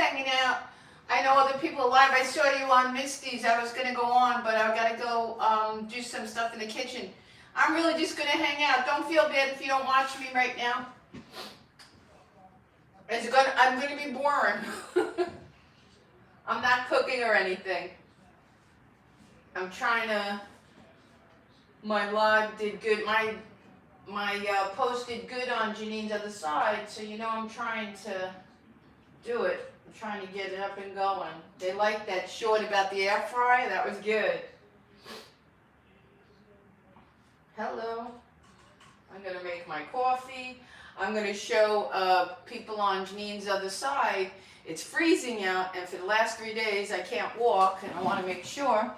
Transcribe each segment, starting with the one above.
hanging out. I know other people are live. I saw you on Misty's. I was going to go on, but I've got to go do some stuff in the kitchen. I'm really just going to hang out. Don't feel bad if you don't watch me right now. I'm going to be boring. I'm not cooking or anything. I'm trying to, my blog did good, my post did good on Jeanine's other side, so you know I'm trying to do it. I'm trying to get it up and going. They liked that short about the air fryer. That was good. Hello. I'm going to make my coffee. I'm going to show people on Jeanine's other side. It's freezing out, and for the last 3 days I can't walk, and I want to make sure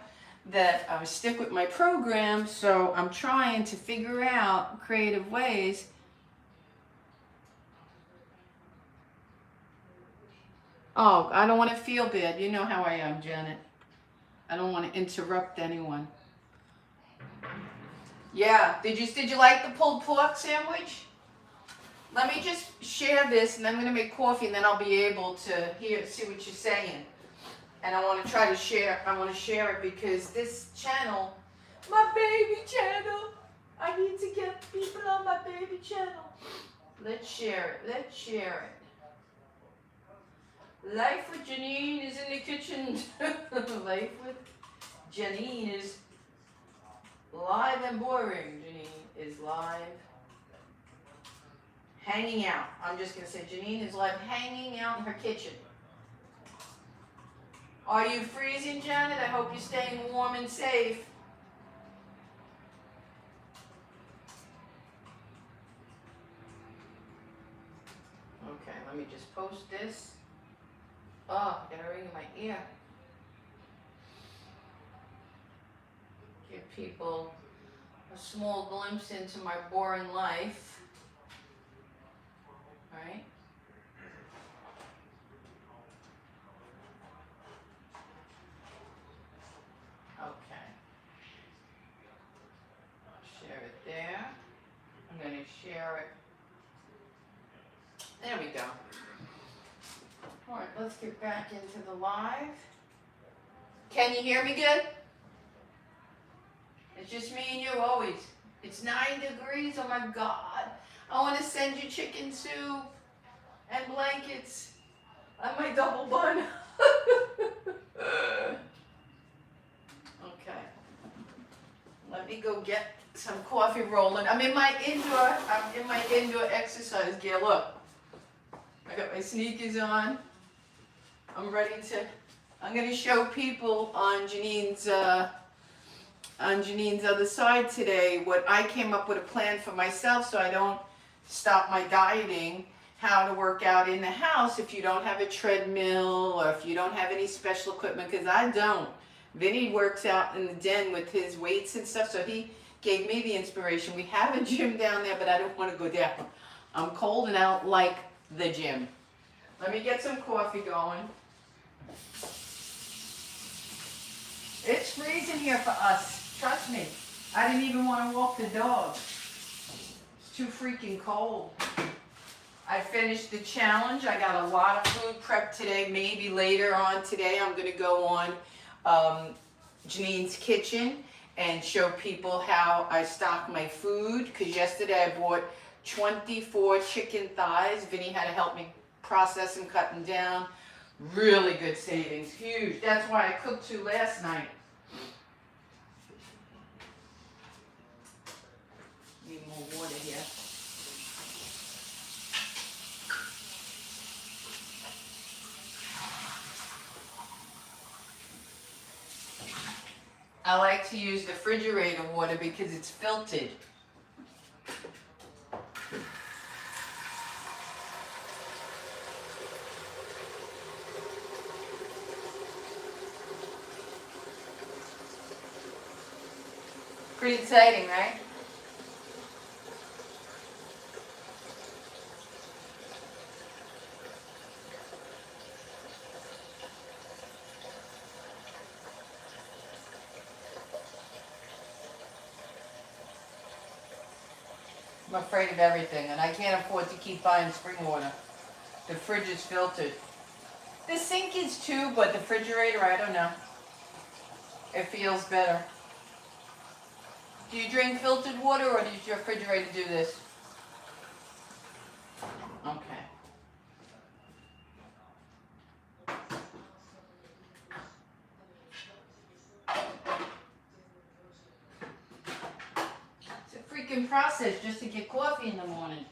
that I stick with my program, so I'm trying to figure out creative ways. Oh, I don't want to feel bad. You know how I am, Janet. I don't want to interrupt anyone. Yeah, did you like the pulled pork sandwich? Let me just share this, and I'm going to make coffee, and then I'll be able to see what you're saying. And I want to try to share. I want to share it because this channel, my baby channel, I need to get people on my baby channel. Let's share it. Let's share it. Life with Jeanine is in the kitchen. Life with Jeanine is live and boring. Jeanine is live. Hanging out. I'm just going to say Jeanine is live hanging out in her kitchen. Are you freezing, Janet? I hope you're staying warm and safe. Okay, let me just post this. Oh, I got a ring in my ear. Give people a small glimpse into my boring life. All right? Okay. I'll share it there. I'm going to share it. There we go. All right, let's get back into the live. Can you hear me good? It's just me and you always. It's 9 degrees. Oh my God. I want to send you chicken soup and blankets on my double bun. Okay. Let me go get some coffee rolling. I'm in my indoor exercise gear. Look. I got my sneakers on. I'm ready to, I'm going to show people on Jeanine's other side today what I came up with a plan for myself so I don't stop my dieting, how to work out in the house if you don't have a treadmill or if you don't have any special equipment, because I don't. Vinny works out in the den with his weights and stuff, so he gave me the inspiration. We have a gym down there, but I don't want to go down. I'm cold and I don't like the gym. Let me get some coffee going. It's freezing here for us. Trust me. I didn't even want to walk the dog. It's too freaking cold. I finished the challenge. I got a lot of food prep today. Maybe later on today I'm going to go on Jeanine's kitchen and show people how I stock my food. Because yesterday I bought 24 chicken thighs. Vinny had to help me process them, cut them down. Really good savings. Huge. That's why I cooked 2 last night. Need more water here. I like to use the refrigerator water because it's filtered. Pretty exciting, right? I'm afraid of everything, and I can't afford to keep buying spring water. The fridge is filtered. The sink is too, but the refrigerator, I don't know. It feels better. Do you drink filtered water or does your refrigerator do this? Okay. It's a freaking process just to get coffee in the morning.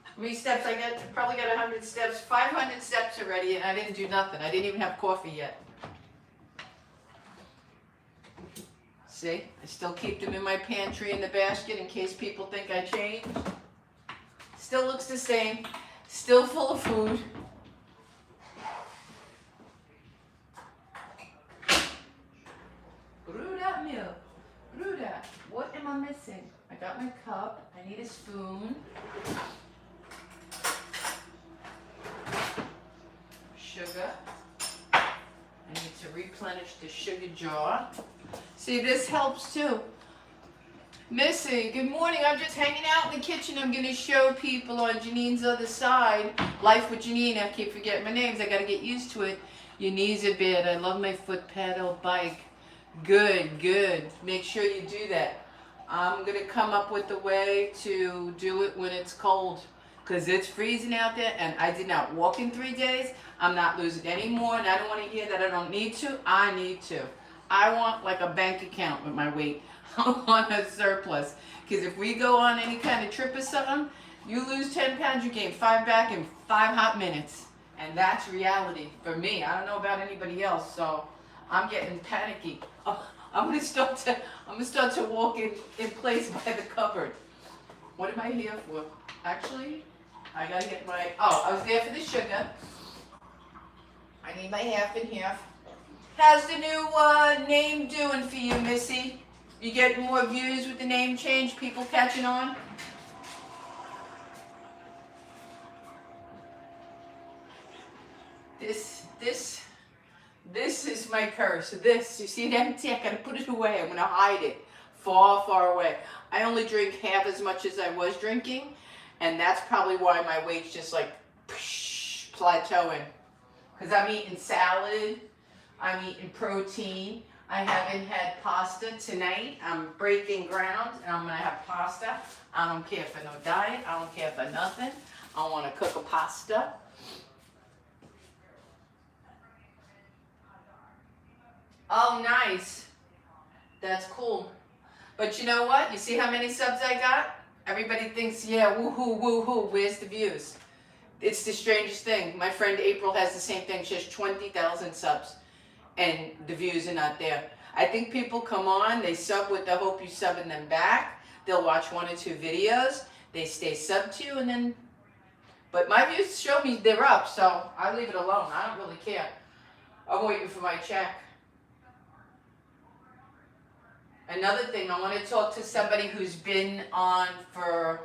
How many steps I got? Probably got 100 steps, 500 steps already, and I didn't do nothing. I didn't even have coffee yet. See, I still keep them in my pantry in the basket in case people think I changed. Still looks the same, still full of food. Bruda milk, Bruda, what am I missing? I got my cup, I need a spoon. Sugar. I need to replenish the sugar jar. See, this helps too. Missy, good morning. I'm just hanging out in the kitchen. I'm going to show people on Jeanine's other side. Life with Jeanine. I keep forgetting my names. I got to get used to it. Your knees are bad. I love my foot pedal bike. Good, good. Make sure you do that. I'm going to come up with a way to do it when it's cold. Because it's freezing out there and I did not walk in 3 days. I'm not losing any more and I don't want to hear that I don't need to. I need to. I want like a bank account with my weight. I want a surplus. Because if we go on any kind of trip or something, you lose 10 pounds, you gain 5 back in 5 hot minutes. And that's reality for me. I don't know about anybody else, so I'm getting panicky. Oh, I'm gonna start to walk in place by the cupboard. What am I here for? Actually, I gotta get my, I was there for the sugar. I need my half and half. How's the new name doing for you, Missy? You getting more views with the name change? People catching on? This is my curse. This, you see it empty? I gotta put it away. I'm gonna hide it far, far away. I only drink half as much as I was drinking, and that's probably why my weight's just like plateauing. Because I'm eating salad, I'm eating protein. I haven't had pasta tonight. I'm breaking ground and I'm gonna have pasta. I don't care for no diet. I don't care for nothing. I want to cook a pasta. Oh, nice. That's cool. But you know what? You see how many subs I got? Everybody thinks, yeah, woohoo, woohoo, where's the views? It's the strangest thing. My friend April has the same thing. She has 20,000 subs. And the views are not there. I think people come on, they sub with the hope you subbing them back. They'll watch 1 or 2 videos. They stay sub to you and then... But my views show me they're up, so I leave it alone. I don't really care. I'm waiting for my check. Another thing, I want to talk to somebody who's been on for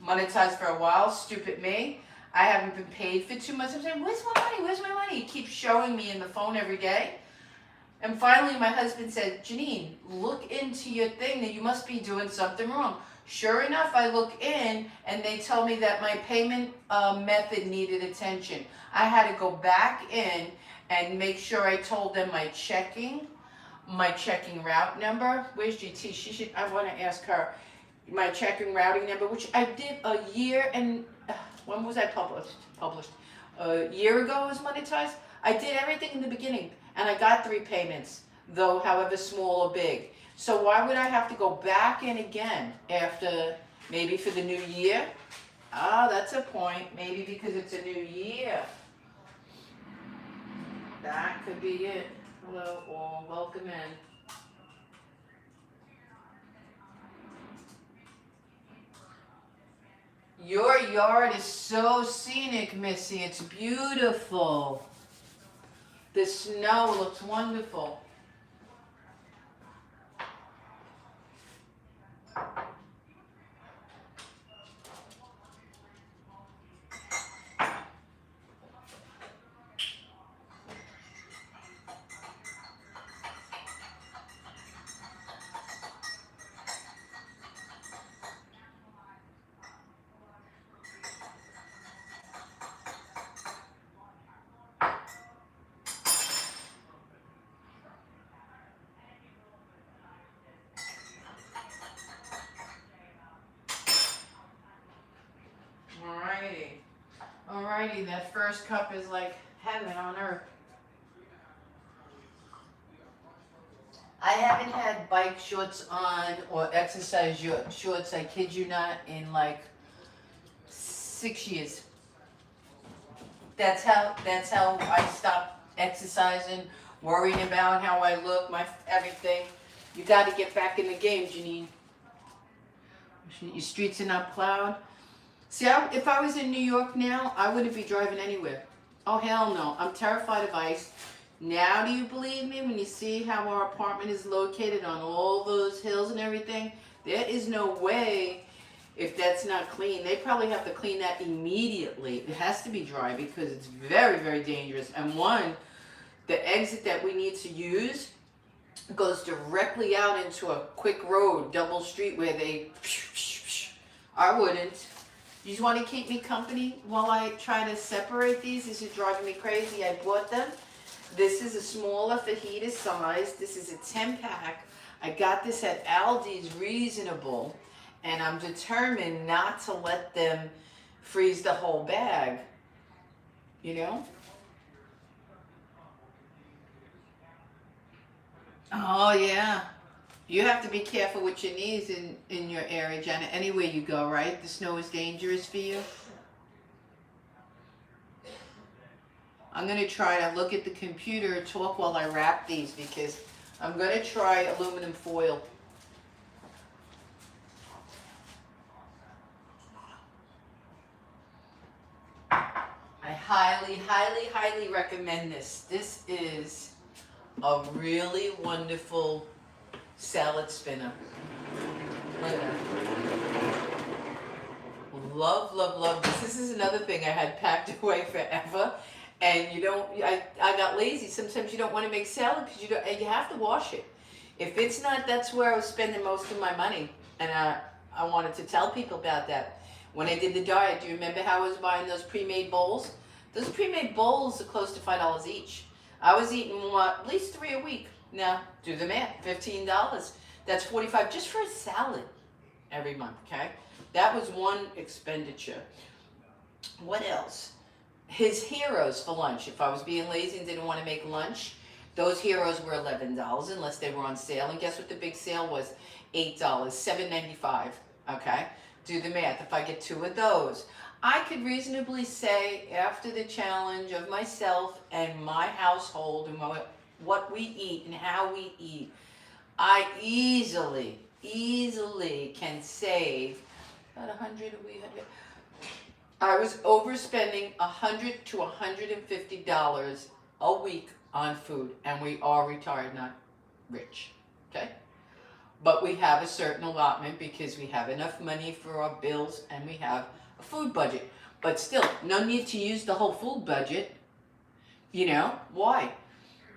monetized for a while, stupid me. I haven't been paid for 2 months. I'm saying, where's my money? Where's my money? He keeps showing me in the phone every day. And finally, my husband said, Jeanine, look into your thing that you must be doing something wrong. Sure enough, I look in and they tell me that my payment method needed attention. I had to go back in and make sure I told them my checking route number. Where's GT? I want to ask her my checking routing number, which I did a year and... When was I published? A year ago I was monetized. I did everything in the beginning and I got 3 payments, though however small or big. So why would I have to go back in again after, maybe for the new year? Ah, that's a point. Maybe because it's a new year. That could be it. Hello all, welcome in. Your yard is so scenic, Missy. It's beautiful. The snow looks wonderful. Alrighty, that first cup is like heaven on earth. I haven't had bike shorts on or exercise shorts, I kid you not, in like 6 years. That's how I stopped exercising, worrying about how I look, my everything. You got to get back in the game, Jeanine. Your streets are not plowed. See, if I was in New York now, I wouldn't be driving anywhere. Oh, hell no. I'm terrified of ice. Now do you believe me when you see how our apartment is located on all those hills and everything? There is no way if that's not clean. They probably have to clean that immediately. It has to be dry because it's very, very dangerous. And the exit that we need to use goes directly out into a quick road, double street where they... I wouldn't. You just want to keep me company while I try to separate these? This is driving me crazy. I bought them. This is a smaller fajita size. This is a 10-pack. I got this at Aldi's Reasonable, and I'm determined not to let them freeze the whole bag. You know? Oh, yeah. You have to be careful with your knees in your area, Janet. Anywhere you go, right? The snow is dangerous for you. I'm going to try to look at the computer and talk while I wrap these because I'm going to try aluminum foil. I highly, highly, highly recommend this. This is a really wonderful salad spinner. Love, love, love this. This is another thing I had packed away forever. And I got lazy. Sometimes you don't want to make salad because you have to wash it. If it's not, that's where I was spending most of my money. And I wanted to tell people about that. When I did the diet, do you remember how I was buying those pre-made bowls? Those pre-made bowls are close to $5 each. I was eating at least 3 a week. Now, do the math, $15. That's $45 just for a salad every month, okay? That was one expenditure. What else? His heroes for lunch. If I was being lazy and didn't want to make lunch, those heroes were $11 unless they were on sale. And guess what the big sale was? $8, $7.95, okay? Do the math. If I get 2 of those, I could reasonably say after the challenge of myself and my household and what we eat and how we eat, I easily can save about 100 a week. I was overspending $100 to $150 a week on food, and we are retired, not rich, okay? But we have a certain allotment because we have enough money for our bills and we have a food budget. But still, no need to use the whole food budget. You know, why?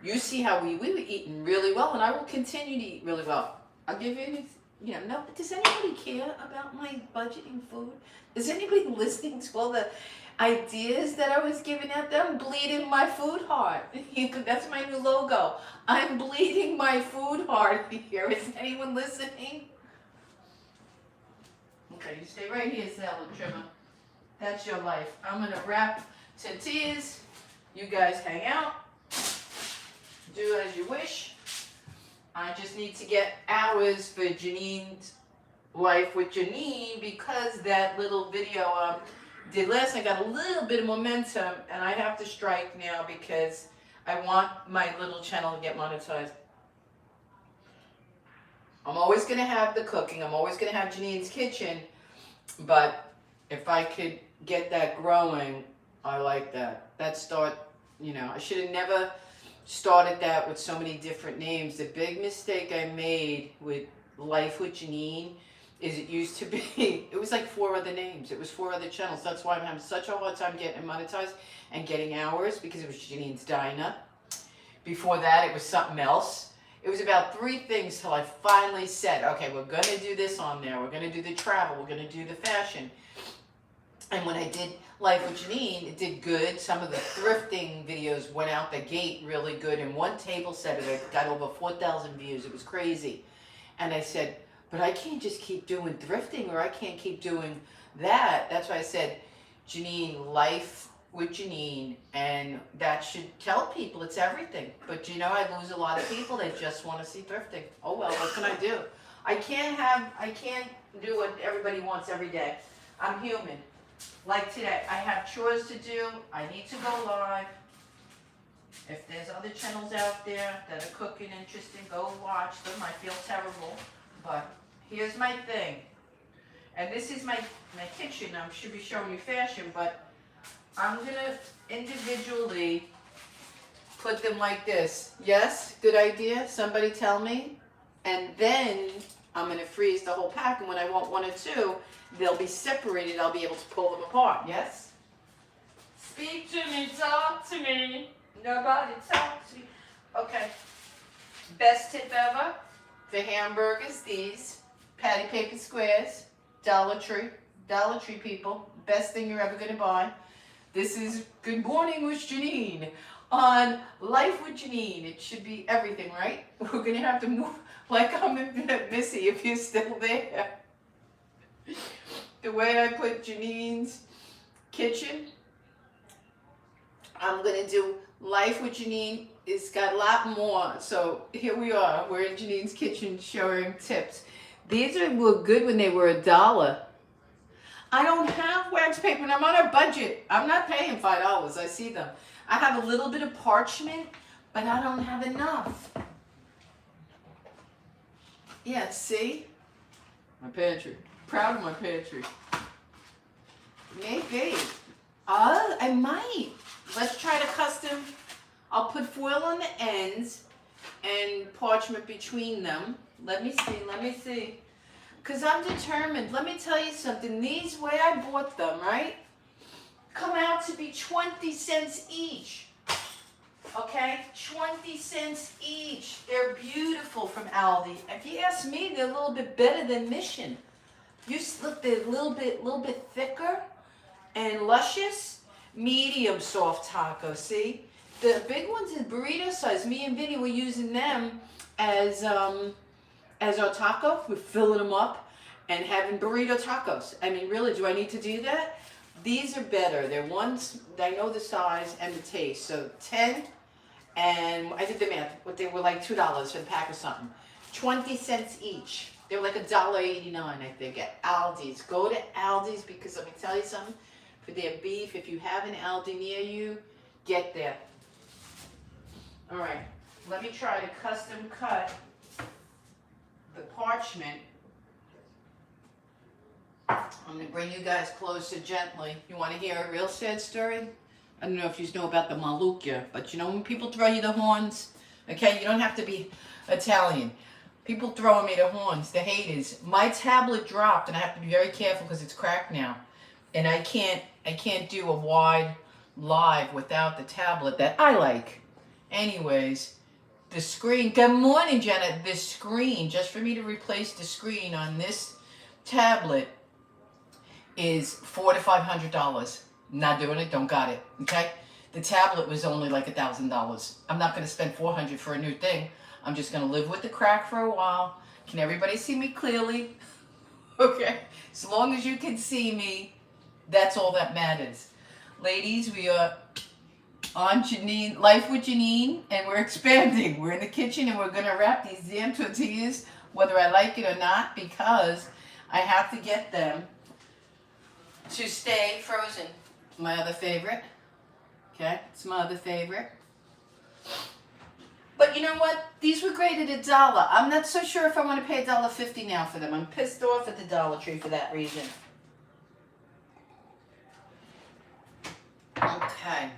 You see how we were eating really well, and I will continue to eat really well. I'll give you no, does anybody care about my budgeting food? Is anybody listening to all the ideas that I was giving out there? I'm bleeding my food heart. That's my new logo. I'm bleeding my food heart here. Is anyone listening? Okay, you stay right here, salad trimmer. That's your life. I'm going to wrap tortillas. You guys hang out. Do as you wish. I just need to get hours for Jeanine's life with Jeanine because that little video did last night got a little bit of momentum, and I have to strike now because I want my little channel to get monetized. I'm always going to have the cooking. I'm always going to have Jeanine's kitchen, but if I could get that growing, I like that. That start, I should have never started that with so many different names. The big mistake I made with Life with Jeanine is it used to be, it was like 4 other names. It was 4 other channels. That's why I'm having such a hard time getting monetized and getting hours, because it was Jeanine's Diner. Before that, it was something else. It was about 3 things till I finally said, okay, we're going to do this on there. We're going to do the travel. We're going to do the fashion. And when I did Life with Jeanine, it did good. Some of the thrifting videos went out the gate really good. And one table set it got over 4,000 views. It was crazy. And I said, but I can't just keep doing thrifting, or I can't keep doing that. That's why I said, Jeanine, Life with Jeanine, and that should tell people it's everything. But you know, I lose a lot of people that just want to see thrifting. Oh well, what can I do? I can't do what everybody wants every day. I'm human. Like today, I have chores to do. I need to go live. If there's other channels out there that are cooking interesting, go watch them. I feel terrible, but here's my thing. And this is my kitchen. I should be showing you fashion, but I'm gonna individually put them like this. Yes, good idea. Somebody tell me. And then I'm gonna freeze the whole pack, and when I want one or two, they'll be separated. I'll be able to pull them apart. Yes? Speak to me, talk to me. Nobody talk to me. Okay. Best tip ever for hamburgers, these patty paper squares. Dollar Tree people, best thing you're ever gonna buy. This is Good Morning with Jeanine on Life with Jeanine. It should be everything, right? We're gonna have to move like I'm Missy if you're still there. The way I put Jeanine's kitchen, I'm gonna do Life with Jeanine. It's got a lot more. So here we are. We're in Jeanine's kitchen showing tips. These were good when they were $1. I don't have wax paper and I'm on a budget. I'm not paying $5. I see them. I have a little bit of parchment, but I don't have enough. Yeah, see? My pantry. Proud of my pantry. Maybe. I might. Let's try to custom. I'll put foil on the ends and parchment between them. Let me see. Because I'm determined. Let me tell you something. These, way I bought them, right, come out to be 20 cents each. Okay? 20 cents each. They're beautiful from Aldi. If you ask me, they're a little bit better than Mission. Look, they're a little bit thicker and luscious. Medium soft taco, see? The big ones in burrito size. Me and Vinny were using them as our taco. We're filling them up and having burrito tacos. I mean, really, do I need to do that? These are better. They're ones, I know the size and the taste. So 10, and I did the math, but they were like $2 for the pack or something. 20 cents each. They were like $1.89, I think, at Aldi's. Go to Aldi's because let me tell you something. For their beef, if you have an Aldi near you, get there. All right, let me try to custom cut the parchment. I'm going to bring you guys closer gently. You want to hear a real sad story? I don't know if you know about the Malukia, but you know when people throw you the horns? Okay, you don't have to be Italian. People throwing me the horns, the haters. My tablet dropped, and I have to be very careful because it's cracked now. And I can't do a wide live without the tablet that I like. Anyways, the screen, good morning, Jenna. The screen, just for me to replace the screen on this tablet is $400 to $500. Not doing it, don't got it, okay? The tablet was only like $1,000. I'm not gonna spend $400 for a new thing. I'm just gonna live with the crack for a while. Can everybody see me clearly? Okay, as long as you can see me, that's all that matters. Ladies, we are on Jeanine, Life with Jeanine, and we're expanding. We're in the kitchen and we're gonna wrap these damn tortillas, whether I like it or not, because I have to get them to stay frozen. My other favorite. Okay, it's my other favorite. But you know what? These were great at $1. I'm not so sure if I want to pay $1.50 now for them. I'm pissed off at the Dollar Tree for that reason. Okay,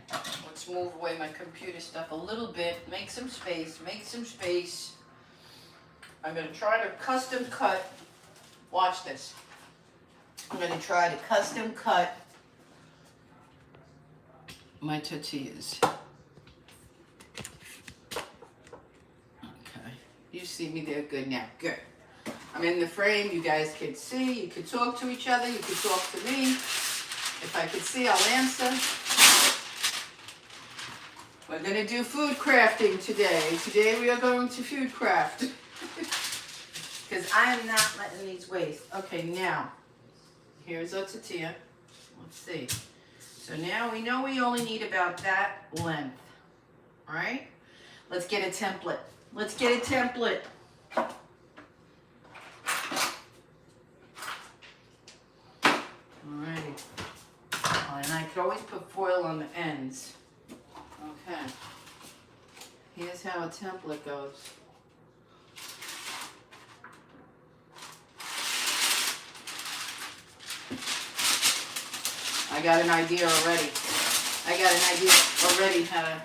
let's move away my computer stuff a little bit. Make some space, I'm going to try to custom cut. Watch this. I'm going to try to custom cut my tortillas. Okay, you see me there good now. Good. I'm in the frame. You guys can see. You can talk to each other. You can talk to me. If I can see, I'll answer. We're going to do food crafting today. Today we are going to food craft. Because I am not letting these waste. Okay, now, here's our tortilla. Let's see. So now we know we only need about that length, all right? Let's get a template. Let's get a template. Alrighty. And I could always put foil on the ends. Okay. Here's how a template goes. I got an idea already. I got an idea already how to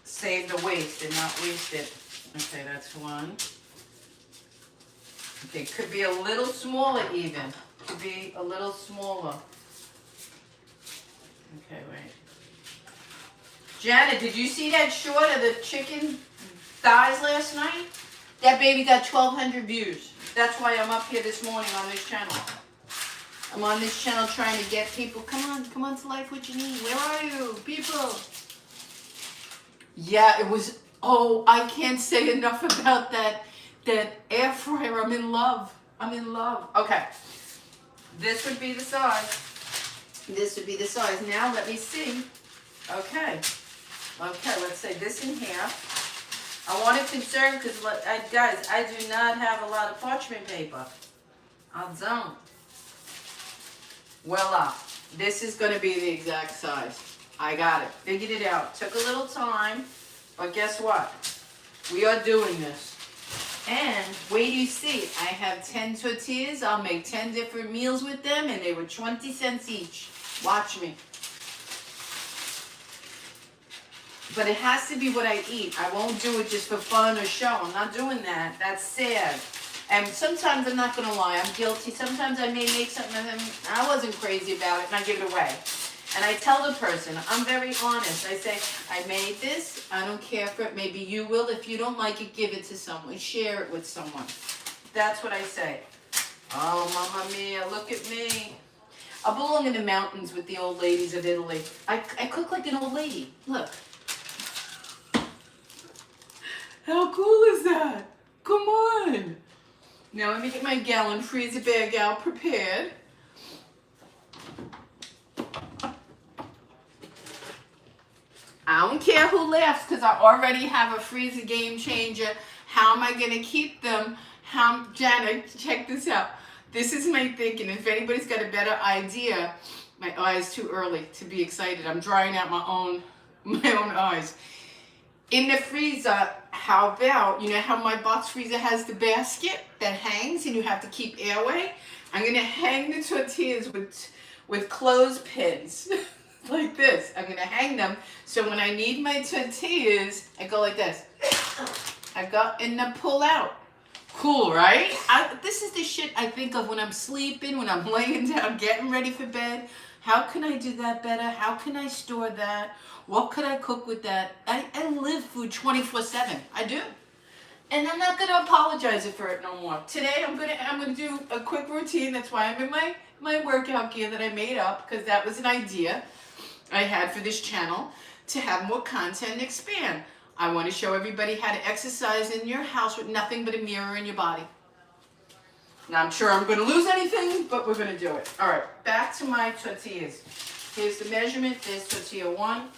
save the waste and not waste it. Okay, that's one. Okay, could be a little smaller even. Could be a little smaller. Okay, wait. Janet, did you see that short of the chicken thighs last night? That baby got 1,200 views. That's why I'm up here this morning on this channel. I'm on this channel trying to get people, come on to Life with Jeanine. Where are you, people? Yeah, it was, oh, I can't say enough about that air fryer. I'm in love. I'm in love. Okay. This would be the size. This would be the size. Now let me see. Okay. Okay, let's say this in half. I want to conserve because, guys, I do not have a lot of parchment paper. I don't. Voila. This is going to be the exact size. I got it. Figured it out. Took a little time, but guess what? We are doing this. And wait till you see. I have 10 tortillas. I'll make 10 different meals with them, and they were 20 cents each. Watch me. But it has to be what I eat. I won't do it just for fun or show. I'm not doing that. That's sad. And sometimes, I'm not going to lie, I'm guilty. Sometimes I may make something and I wasn't crazy about it and I give it away. And I tell the person, I'm very honest. I say, I made this. I don't care for it. Maybe you will. If you don't like it, give it to someone. Share it with someone. That's what I say. Oh, mamma mia, look at me. I belong in the mountains with the old ladies of Italy. I cook like an old lady. Look. How cool is that? Come on. Now let me get my gallon freezer bag out prepared. I don't care who laughs because I already have a freezer game changer. How am I going to keep them? Janet, check this out. This is my thinking. If anybody's got a better idea, my eyes too early to be excited. I'm drying out my own eyes. In the freezer, how about, you know how my box freezer has the basket that hangs and you have to keep airway? I'm going to hang the tortillas with clothespins like this. I'm going to hang them so when I need my tortillas, I go like this. I go and then pull out. Cool, right? This is the shit I think of when I'm sleeping, when I'm laying down, getting ready for bed. How can I do that better? How can I store that? What could I cook with that? I live food 24/7. I do. And I'm not going to apologize for it no more. Today I'm going to do a quick routine. That's why I'm in my workout gear that I made up because that was an idea I had for this channel to have more content and expand. I want to show everybody how to exercise in your house with nothing but a mirror in your body. Now I'm sure I'm going to lose anything, but we're going to do it. All right, back to my tortillas. Here's the measurement. There's tortilla 1.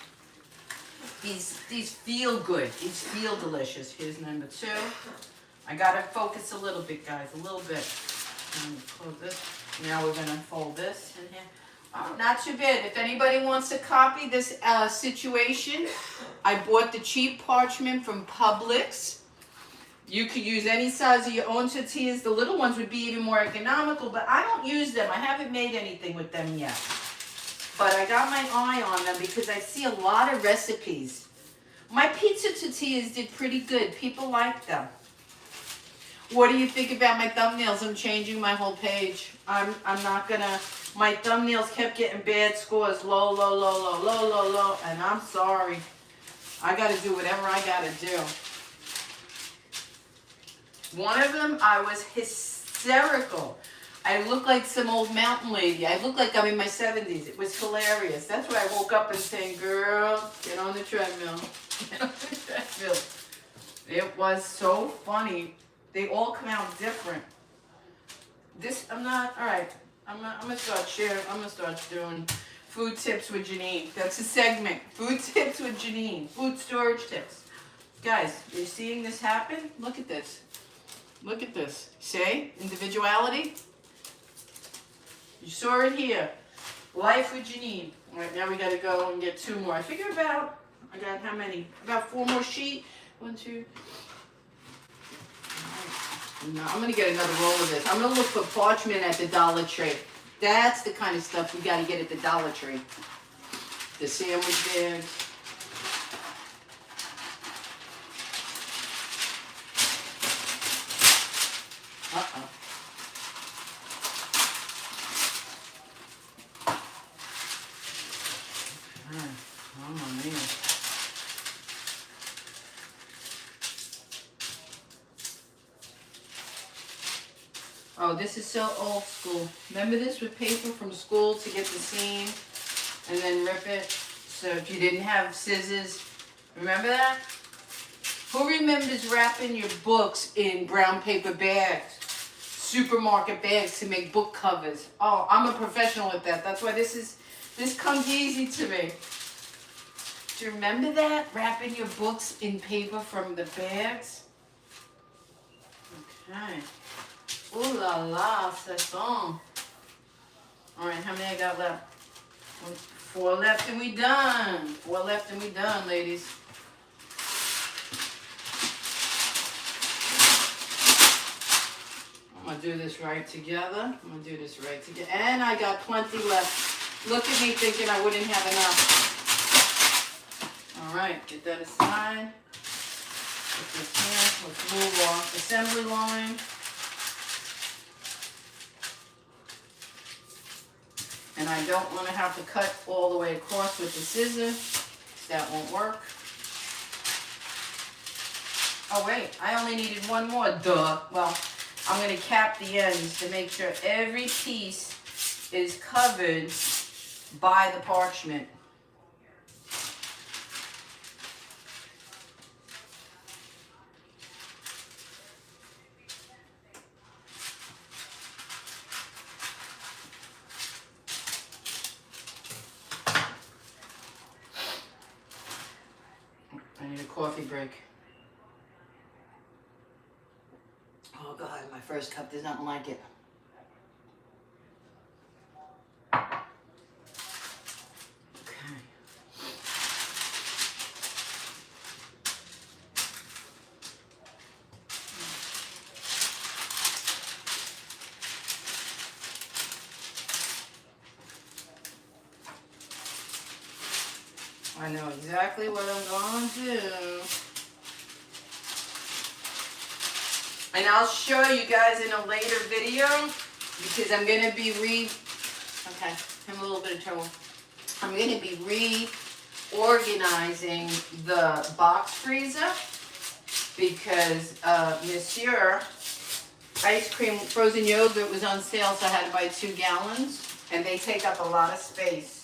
These feel good. These feel delicious. Here's number 2. I got to focus a little bit, guys, a little bit. Close this. Now we're going to fold this in here. Oh, not too bad. If anybody wants to copy this situation, I bought the cheap parchment from Publix. You could use any size of your own tortillas. The little ones would be even more economical, but I don't use them. I haven't made anything with them yet. But I got my eye on them because I see a lot of recipes. My pizza tortillas did pretty good. People like them. What do you think about my thumbnails? I'm changing my whole page. I'm not gonna, my thumbnails kept getting bad scores. Low, low, low, low, low, low, low. And I'm sorry. I gotta do whatever I gotta do. One of them, I was hysterical. I look like some old mountain lady. I look like I'm in my 70s. It was hilarious. That's why I woke up and saying, girl, get on the treadmill. Get on the treadmill. It was so funny. They all come out different. This, I'm not, all right. I'm going to start sharing. I'm going to start doing Food tips with Jeanine. That's a segment. Food tips with Jeanine. Food storage tips. Guys, you're seeing this happen? Look at this. Look at this. See? Individuality. You saw it here. Life with Jeanine. All right, now we got to go and get 2 more. I figure I got how many? About 4 more sheet. 1, 2. No, I'm going to get another roll of this. I'm going to look for parchment at the Dollar Tree. That's the kind of stuff we got to get at the Dollar Tree. The sandwich bags. Uh-oh. Oh, man. Oh, this is so old school. Remember this with paper from school to get the seam and then rip it? So if you didn't have scissors, remember that? Who remembers wrapping your books in brown paper bags? Supermarket bags to make book covers. Oh, I'm a professional at that. That's why this comes easy to me. Do you remember that? Wrapping your books in paper from the bags? Okay. Ooh la la, c'est bon. Alright, how many I got left? 4 left and we done. 4 left and we done, ladies. I'm going to do this right together. And I got plenty left. Look at me thinking I wouldn't have enough. Alright, get that aside. Put this here. Let's move on. Assembly line. And I don't want to have to cut all the way across with the scissors. That won't work. Oh wait, I only needed 1 more. Duh. Well, I'm going to cap the ends to make sure every piece is covered by the parchment. I need a coffee break. Oh God, my first cup, there's nothing like it. Okay. I know exactly what I'm going to do. And I'll show you guys in a later video because I'm going to be okay, I'm a little bit of trouble. I'm going to be reorganizing the box freezer because Monsieur ice cream frozen yogurt was on sale, so I had to buy 2 gallons and they take up a lot of space.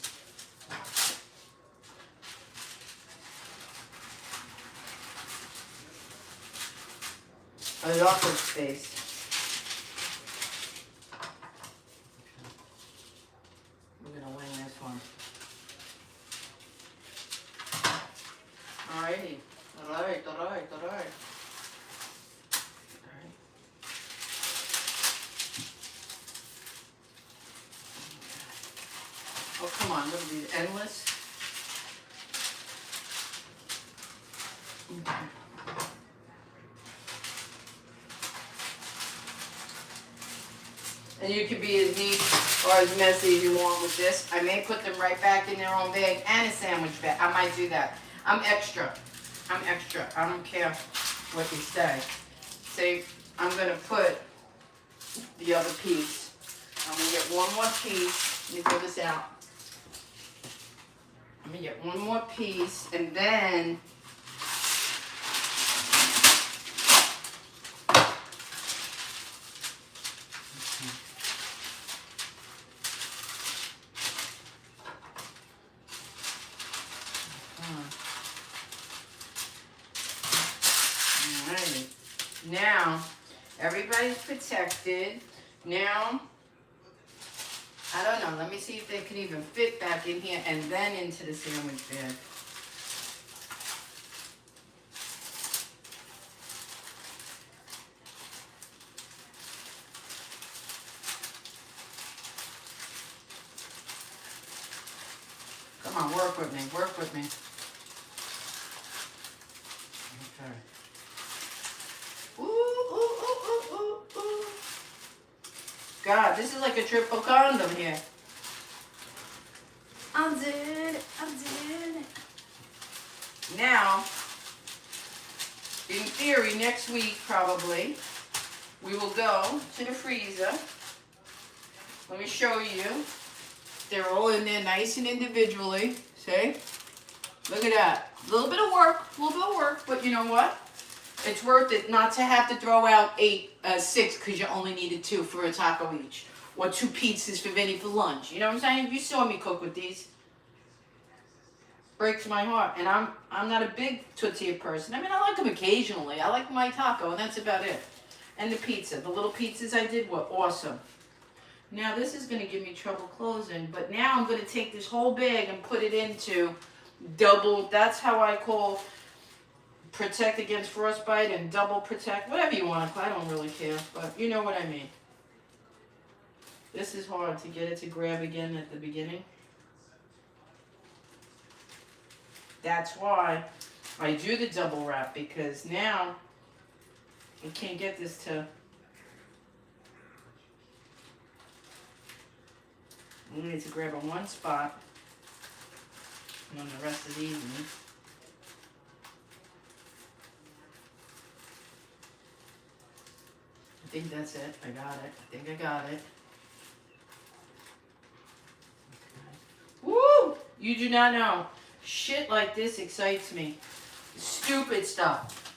A lot of space. We're gonna wing this one. Alrighty. Alright. Oh, come on, look at these endless. Okay. And you can be as neat or as messy as you want with this. I may put them right back in their own bag and a sandwich bag. I might do that. I'm extra. I don't care what you say. See, I'm going to put the other piece. I'm going to get 1 more piece. Let me pull this out. I'm going to get 1 more piece and then Now, everybody's protected. Now, I don't know. Let me see if they can even fit back in here and then into the sandwich bag. Come on, work with me. Work with me. Okay. Ooh, ooh, ooh, ooh, ooh, ooh. God, this is like a triple condom here. I'm doing it. I'm doing it. Now, in theory, next week probably, we will go to the freezer. Let me show you. They're all in there nice and individually. See? Look at that. A little bit of work, but you know what? It's worth it not to have to throw out 6 because you only needed 2 for a taco each. Or 2 pizzas for Vinny for lunch. You know what I'm saying? You saw me cook with these. Breaks my heart. And I'm not a big tortilla person. I mean, I like them occasionally. I like my taco, and that's about it. And the pizza. The little pizzas I did were awesome. Now, this is going to give me trouble closing. But now I'm going to take this whole bag and put it into double. That's how I call protect against frostbite and double protect. Whatever you want to call it. I don't really care. But you know what I mean. This is hard to get it to grab again at the beginning. That's why I do the double wrap, because now I can't get this to... I need to grab on one spot, and then the rest is easy. I think that's it. I got it. I think I got it. Woo! You do not know. Shit like this excites me. Stupid stuff.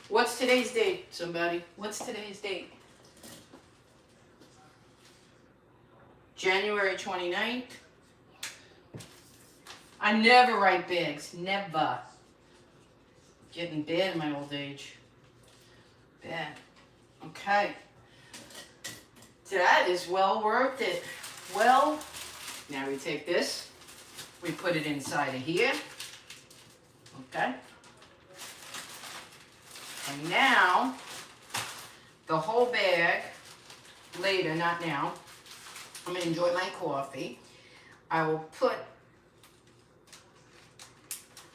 What's today's date, somebody? What's today's date? January 29th. I never write bags. Never. Getting bad in my old age. Bad. Okay. That is well worth it. Well, now we take this. We put it inside of here. Okay. And now, the whole bag, later, not now, I'm going to enjoy my coffee. I will put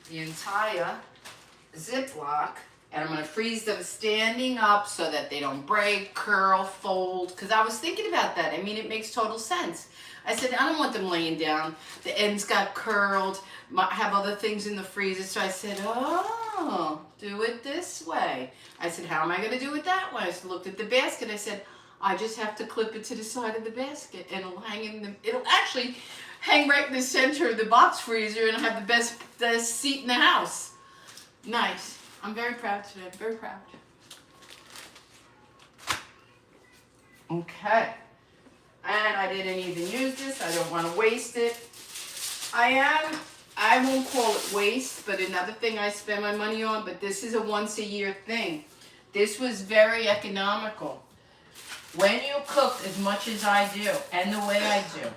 the entire Ziploc, and I'm going to freeze them standing up so that they don't break, curl, fold. Because I was thinking about that. I mean, it makes total sense. I said, I don't want them laying down. The ends got curled. I have other things in the freezer. So I said, oh, do it this way. I said, how am I going to do it that way? I looked at the basket. I said, I just have to clip it to the side of the basket. And it'll hang in the, it'll actually hang right in the center of the box freezer. And I'll have the best seat in the house. Nice. I'm very proud today. I'm very proud. Okay. And I didn't even use this. I don't want to waste it. I won't call it waste, but another thing I spend my money on, but this is a once a year thing. This was very economical. When you cook as much as I do, and the way I do,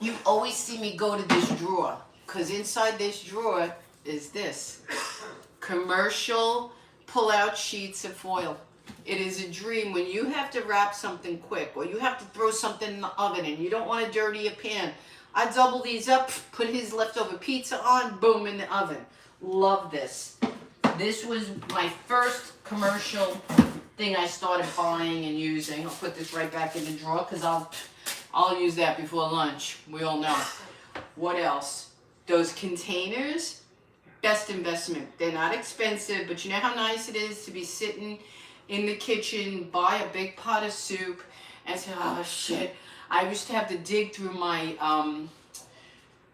you always see me go to this drawer, because inside this drawer is this. Commercial pull-out sheets of foil. It is a dream when you have to wrap something quick or you have to throw something in the oven and you don't want to dirty your pan. I double these up, put his leftover pizza on, boom, in the oven. Love this. This was my first commercial thing I started buying and using. I'll put this right back in the drawer because I'll use that before lunch. We all know. What else? Those containers, best investment. They're not expensive, but you know how nice it is to be sitting in the kitchen, buy a big pot of soup, and say, oh shit. I used to have to dig through my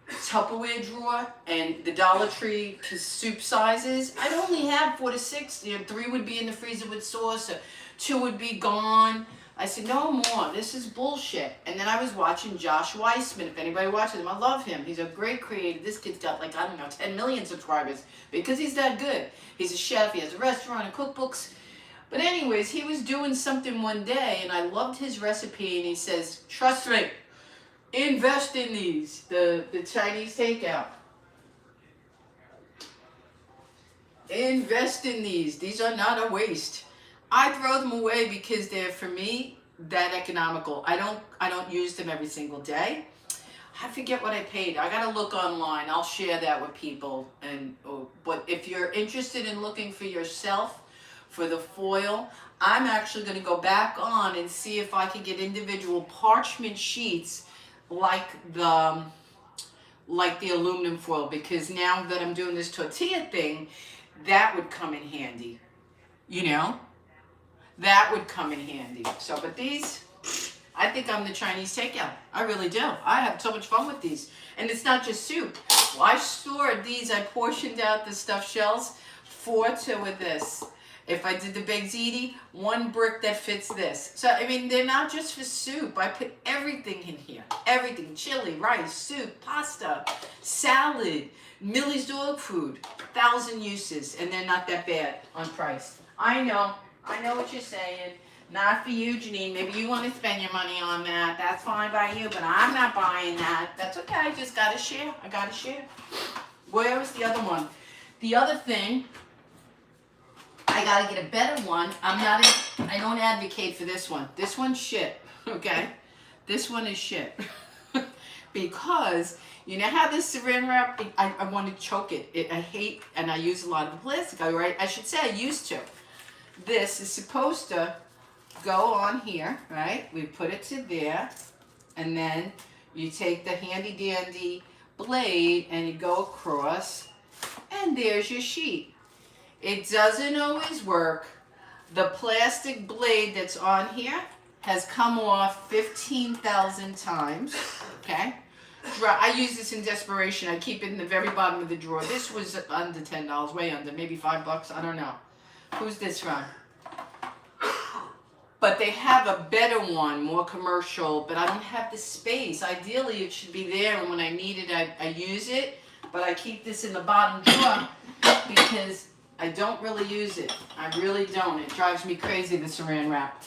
Tupperware drawer and the Dollar Tree soup sizes. I'd only have 4 to 6. You know, 3 would be in the freezer with sauce, or 2 would be gone. I said, no more. This is bullshit. And then I was watching Josh Weissman. If anybody watches him, I love him. He's a great creator. This kid's got like, I don't know, 10 million subscribers because he's that good. He's a chef. He has a restaurant and cookbooks. But anyways, he was doing something one day, and I loved his recipe, and he says, trust me, invest in these, the Chinese takeout. Invest in these. These are not a waste. I throw them away because they're, for me, that economical. I don't use them every single day. I forget what I paid. I gotta look online. I'll share that with people. But if you're interested in looking for yourself for the foil, I'm actually gonna go back on and see if I can get individual parchment sheets like the aluminum foil, because now that I'm doing this tortilla thing, that would come in handy. You know? That would come in handy. So, but these, I think I'm the Chinese takeout. I really do. I have so much fun with these. And it's not just soup. Well, I stored these. I portioned out the stuffed shells, 4 with this. If I did the baked ziti, 1 brick that fits this. So, I mean, they're not just for soup. I put everything in here. Everything. Chili, rice, soup, pasta, salad, Millie's dog food. 1,000 uses. And they're not that bad on price. I know what you're saying. Not for you, Jeanine. Maybe you want to spend your money on that. That's fine by you, but I'm not buying that. That's okay. I just got to share. I got to share. Where was the other one? The other thing, I got to get a better one. I don't advocate for this one. This one's shit, okay? This one is shit. Because, you know how this saran wrap, I want to choke it. I hate, and I use a lot of the plastic. I should say I used to. This is supposed to go on here, right? We put it to there, and then you take the handy dandy blade and you go across, and there's your sheet. It doesn't always work. The plastic blade that's on here has come off 15,000 times, okay? I use this in desperation. I keep it in the very bottom of the drawer. This was under $10, way under, maybe $5, I don't know. Who's this from? But they have a better one, more commercial, but I don't have the space. Ideally, it should be there, and when I need it, I use it. But I keep this in the bottom drawer because I don't really use it. I really don't. It drives me crazy, the saran wrap.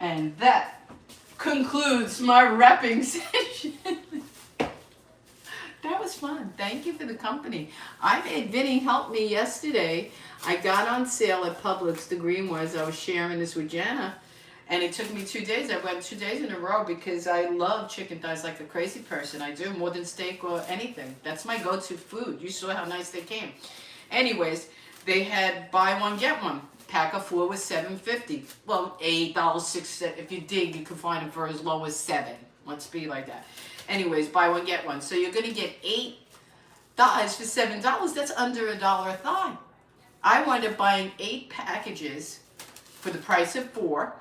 And that concludes my wrapping session. That was fun. Thank you for the company. I made Vinny help me yesterday. I got on sale at Publix, the green ones. I was sharing this with Jana. And it took me 2 days. I went 2 days in a row because I love chicken thighs like a crazy person. I do, more than steak or anything. That's my go-to food. You saw how nice they came. Anyways, they had buy one, get one. Pack of 4 was $7.50. Well, $8, $6. If you dig, you can find them for as low as $7. Let's be like that. Anyways, buy one, get one. So you're going to get 8 thighs for $7. That's under $1 a thigh. I wound up buying 8 packages for the price of 4.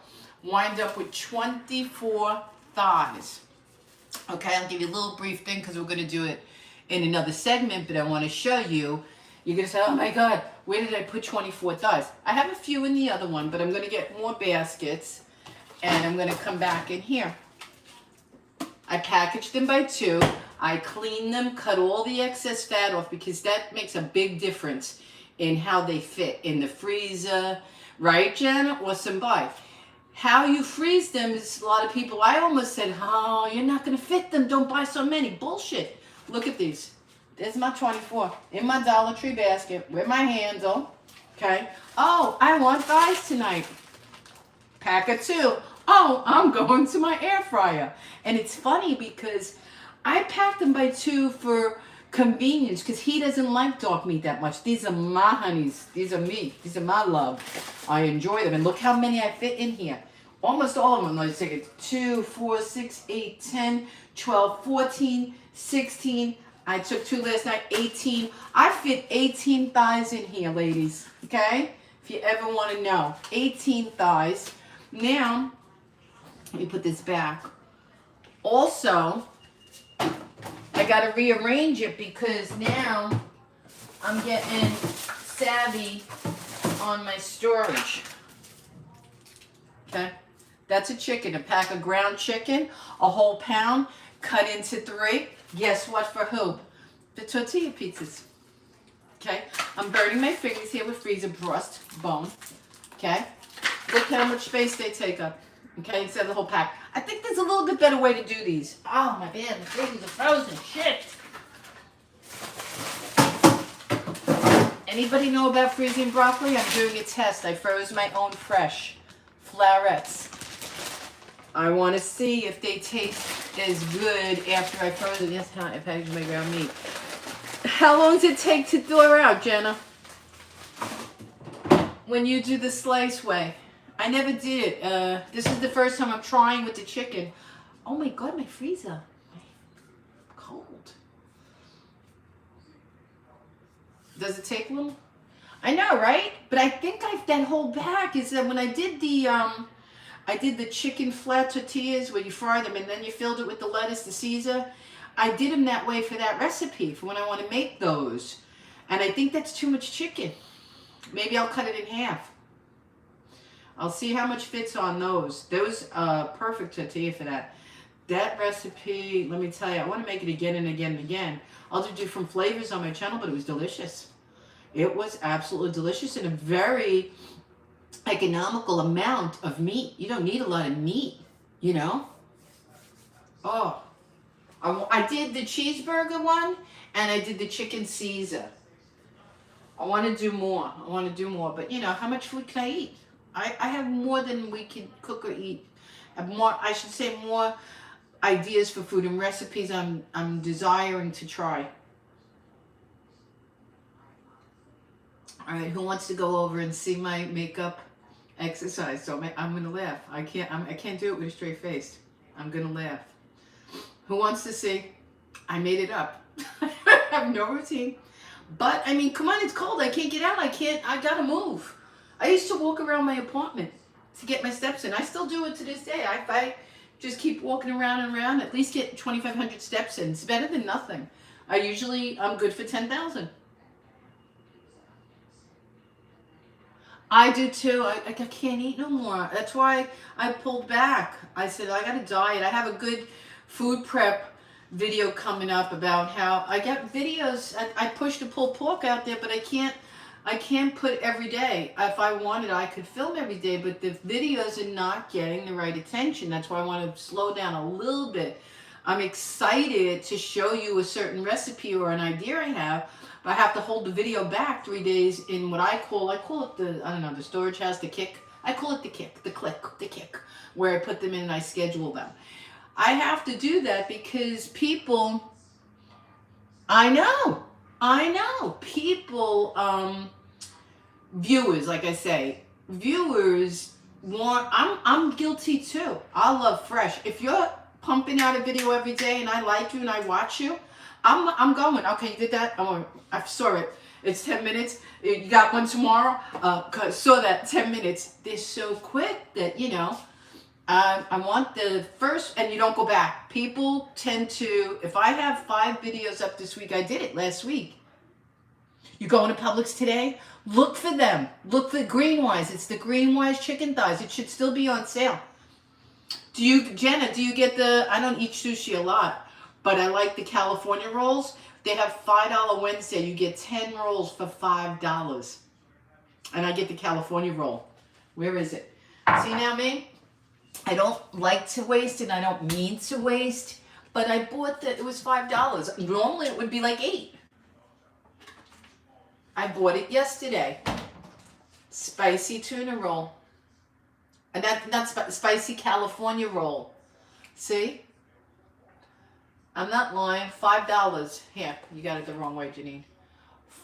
Wind up with 24 thighs. Okay, I'll give you a little brief thing because we're going to do it in another segment, but I want to show you. You're going to say, oh my God, where did I put 24 thighs? I have a few in the other one, but I'm going to get more baskets, and I'm going to come back in here. I packaged them by 2. I cleaned them, cut all the excess fat off because that makes a big difference in how they fit in the freezer, right, Jana? Or some buy. How you freeze them is a lot of people. I almost said, oh, you're not going to fit them. Don't buy so many. Bullshit. Look at these. There's my 24 in my Dollar Tree basket with my handle. Okay. Oh, I want thighs tonight. Pack of 2. Oh, I'm going to my air fryer. And it's funny because I packed them by 2 for convenience because he doesn't like dog meat that much. These are my honeys. These are me. These are my love. I enjoy them. And look how many I fit in here. Almost all of them. Let's take it. 2, 4, 6, 8, 10, 12, 14, 16. I took 2 last night. 18. I fit 18 thighs in here, ladies. Okay? If you ever want to know. 18 thighs. Now, let me put this back. Also, I got to rearrange it because now I'm getting savvy on my storage. Okay? That's a chicken, a pack of ground chicken, a whole pound, cut into 3. Guess what for who? The tortilla pizzas. Okay, I'm burning my fingers here with freezer burst bone. Okay, look how much space they take up. Okay, instead of the whole pack. I think there's a little bit better way to do these. Oh my man, the freezers are frozen. Shit. Anybody know about freezing broccoli? I'm doing a test. I froze my own fresh florets. I want to see if they taste as good after I froze it. Yes, how I packaged my ground meat. How long does it take to thaw out, Jenna? When you do the slice way. I never did it. This is the first time I'm trying with the chicken. Oh my God, my freezer. Cold. Does it take a little? I know, right? But I think that whole back is that when I did the chicken flat tortillas where you fry them and then you filled it with the lettuce, the Caesar. I did them that way for that recipe for when I want to make those. And I think that's too much chicken. Maybe I'll cut it in half. I'll see how much fits on those. Those perfect tortilla for that. That recipe, let me tell you, I want to make it again and again and again. I'll do different flavors on my channel, but it was delicious. It was absolutely delicious and a very economical amount of meat. You don't need a lot of meat, you know? Oh, I did the cheeseburger one and I did the chicken Caesar. I want to do more. But you know, how much food can I eat? I have more than we can cook or eat. I should say more ideas for food and recipes I'm desiring to try. All right, who wants to go over and see my makeup exercise? So I'm gonna laugh. I can't do it with a straight face. I'm gonna laugh. Who wants to see? I made it up. I have no routine. But I mean, come on, it's cold. I can't get out. I gotta move. I used to walk around my apartment to get my steps in. I still do it to this day. If I just keep walking around and around, at least get 2,500 steps in. It's better than nothing. I'm good for 10,000. I do too. I can't eat no more. That's why I pulled back. I said, I got to diet. I have a good food prep video coming up about how I got videos. I push the pulled pork out there, but I can't put every day. If I wanted, I could film every day, but the videos are not getting the right attention. That's why I want to slow down a little bit. I'm excited to show you a certain recipe or an idea I have, but I have to hold the video back 3 days in what I call it the storage house, the kick. I call it the kick, where I put them in and I schedule them. I have to do that because people, I know, people, viewers, like I say, viewers want, I'm guilty too. I love fresh. If you're pumping out a video every day and I like you and I watch you, I'm going. Okay, you did that? I saw it. It's 10 minutes. You got one tomorrow? Saw that 10 minutes. They're so quick that, you know, I want the first, and you don't go back. People tend to, if I have 5 videos up this week, I did it last week. You going to Publix today? Look for them. Look for Greenwise. It's the Greenwise chicken thighs. It should still be on sale. Jenna, do you get I don't eat sushi a lot, but I like the California rolls. They have $5 Wednesday. You get 10 rolls for $5. And I get the California roll. Where is it? See now, me? I don't like to waste and I don't mean to waste, but I bought it was $5. Normally it would be like $8. I bought it yesterday. Spicy tuna roll. And that's spicy California roll. See? I'm not lying. $5. Here, you got it the wrong way, Jeanine.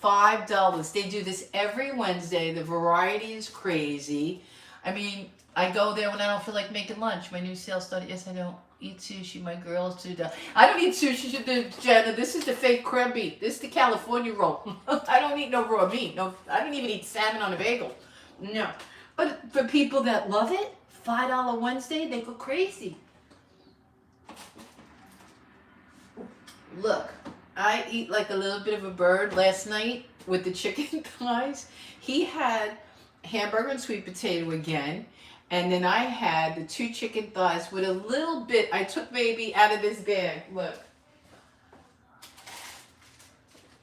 $5. They do this every Wednesday. The variety is crazy. I mean, I go there when I don't feel like making lunch. My new sales started. Yes, I don't eat sushi. My girls do that. I don't eat sushi, Jenna. This is the fake crab meat. This is the California roll. I don't eat no raw meat. No, I don't even eat salmon on a bagel. No. But for people that love it, $5 Wednesday, they go crazy. Look, I eat like a little bit of a bird last night with the chicken thighs. He had hamburger and sweet potato again. And then I had the 2 chicken thighs with a little bit. I took baby out of this bag. Look.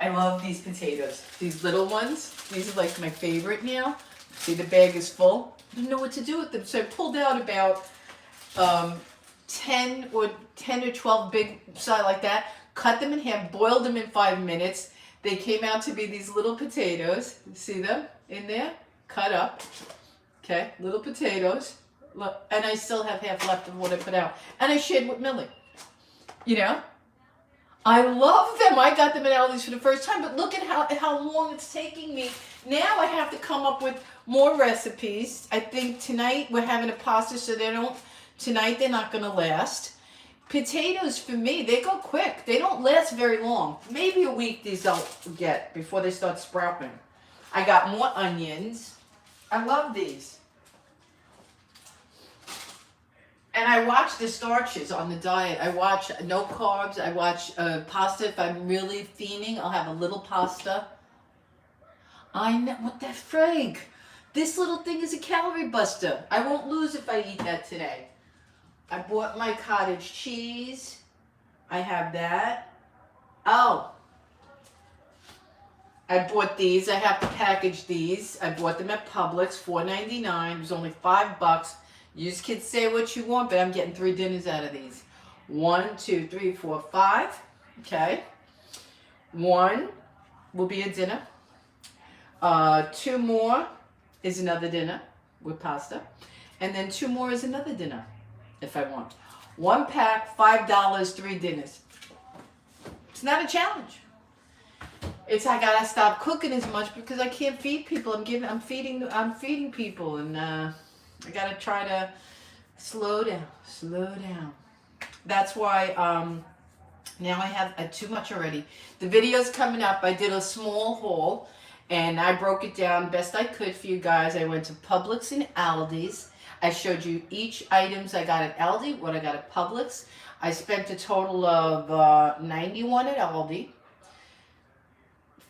I love these potatoes. These little ones. These are like my favorite now. See, the bag is full. I didn't know what to do with them, so I pulled out about 10 or 12 big side like that. Cut them in half. Boiled them in 5 minutes. They came out to be these little potatoes. See them in there? Cut up. Okay, little potatoes. Look, and I still have half left of what I put out. And I shared with Millie. You know? I love them. I got them at Aldi's for the first time, but look at how long it's taking me. Now I have to come up with more recipes. I think tonight we're having a pasta, so tonight they're not going to last. Potatoes, for me, they go quick. They don't last very long. Maybe a week these I'll get before they start sprouting. I got more onions. I love these. And I watch the starches on the diet. I watch no carbs. I watch pasta. If I'm really fiending, I'll have a little pasta. I know. What the frig? This little thing is a calorie buster. I won't lose if I eat that today. I bought my cottage cheese. I have that. Oh. I bought these. I have to package these. I bought them at Publix, $4.99. It was only $5. You can say what you want, but I'm getting 3 dinners out of these. 1, 2, 3, 4, 5. Okay. 1 will be a dinner. 2 more is another dinner with pasta. And then 2 more is another dinner, if I want. 1 pack, $5, 3 dinners. It's not a challenge. It's I gotta stop cooking as much because I can't feed people. I'm feeding people, and I gotta try to slow down. That's why now I have too much already. The video's coming up. I did a small haul and I broke it down best I could for you guys. I went to Publix and Aldi's. I showed you each items I got at Aldi, what I got at Publix. I spent a total of $91 at Aldi,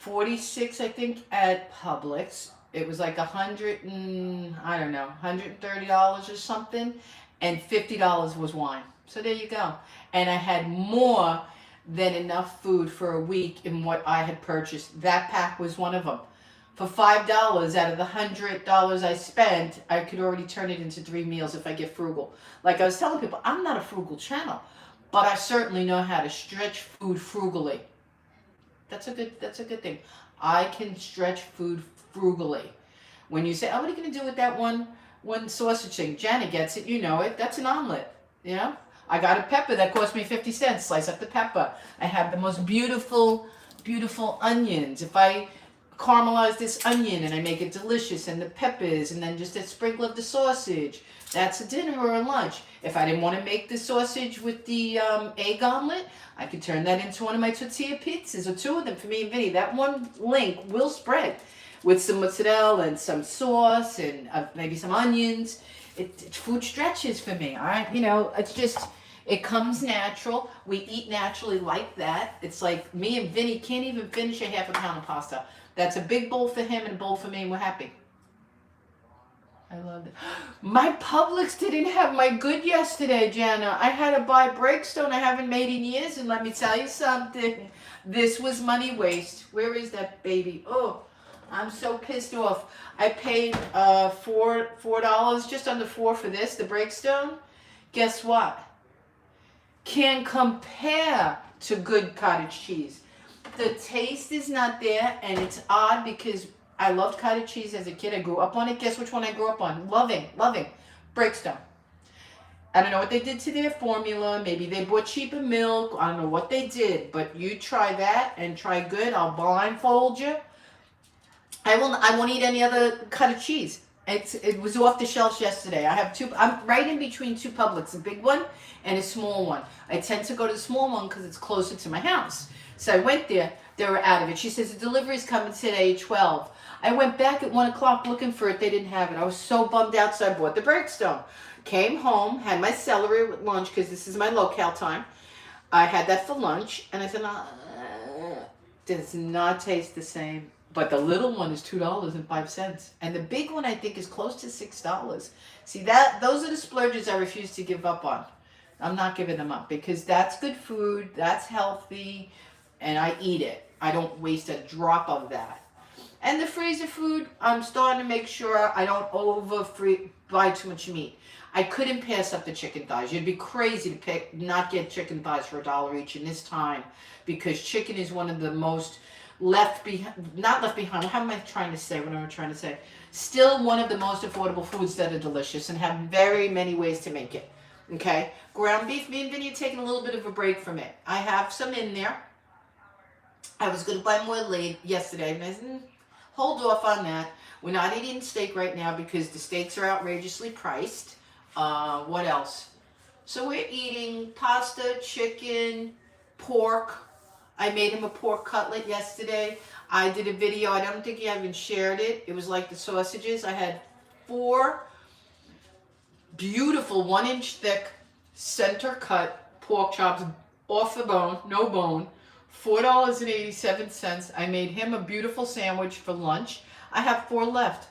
$46 I think at Publix. It was like $130 or something, and $50 was wine. So there you go. And I had more than enough food for a week in what I had purchased. That pack was one of them. For $5 out of the $100 I spent, I could already turn it into 3 meals if I get frugal. Like I was telling people, I'm not a frugal channel, but I certainly know how to stretch food frugally. That's a good thing. I can stretch food frugally. When you say, oh, what are you going to do with that one sausage thing? Janet gets it. You know it. That's an omelet. You know? I got a pepper that cost me 50 cents. Slice up the pepper. I have the most beautiful, beautiful onions. If I caramelize this onion and I make it delicious, and the peppers, and then just a sprinkle of the sausage, that's a dinner or a lunch. If I didn't want to make the sausage with the egg omelet, I could turn that into one of my tortilla pizzas, or 2 of them for me and Vinny. That one link will spread with some mozzarella and some sauce and maybe some onions. Food stretches for me. It's just, it comes natural. We eat naturally like that. It's like me and Vinny can't even finish a half a pound of pasta. That's a big bowl for him and a bowl for me, and we're happy. I love it. My Publix didn't have my good yesterday, Jana. I had to buy Breakstone I haven't made in years, and let me tell you something. This was money waste. Where is that baby? Oh, I'm so pissed off. I paid $4, just under $4 for this, the Breakstone. Guess what? Can't compare to good cottage cheese. The taste is not there, and it's odd because I loved cottage cheese as a kid. I grew up on it. Guess which one I grew up on? Loving. Breakstone. I don't know what they did to their formula. Maybe they bought cheaper milk. I don't know what they did, but you try that and try good. I'll blindfold you. I won't eat any other cottage cheese. It was off the shelves yesterday. I have 2. I'm right in between 2 Publix, a big one and a small one. I tend to go to the small one because it's closer to my house. So I went there. They were out of it. She says, the delivery's coming today at 12. I went back at 1 o'clock looking for it. They didn't have it. I was so bummed out, so I bought the Breakstone. Came home, had my celery with lunch because this is my low-cal time. I had that for lunch, and I said, does not taste the same. But the little one is $2.05. And the big one, I think, is close to $6. See, those are the splurges I refuse to give up on. I'm not giving them up because that's good food, that's healthy, and I eat it. I don't waste a drop of that. And the freezer food, I'm starting to make sure I don't buy too much meat. I couldn't pass up the chicken thighs. You'd be crazy to not get chicken thighs for $1 each in this time, because chicken is one of the most not left behind. How am I trying to say? What am I trying to say? Still one of the most affordable foods that are delicious and have very many ways to make it. Okay? Ground beef, me and Vinny are taking a little bit of a break from it. I have some in there. I was going to buy more yesterday, and I said, hold off on that. We're not eating steak right now because the steaks are outrageously priced. What else? So we're eating pasta, chicken, pork. I made him a pork cutlet yesterday. I did a video. I don't think you haven't shared it. It was like the sausages. I had 4 beautiful 1-inch thick center cut pork chops off the bone, no bone. $4.87. I made him a beautiful sandwich for lunch. I have 4 left.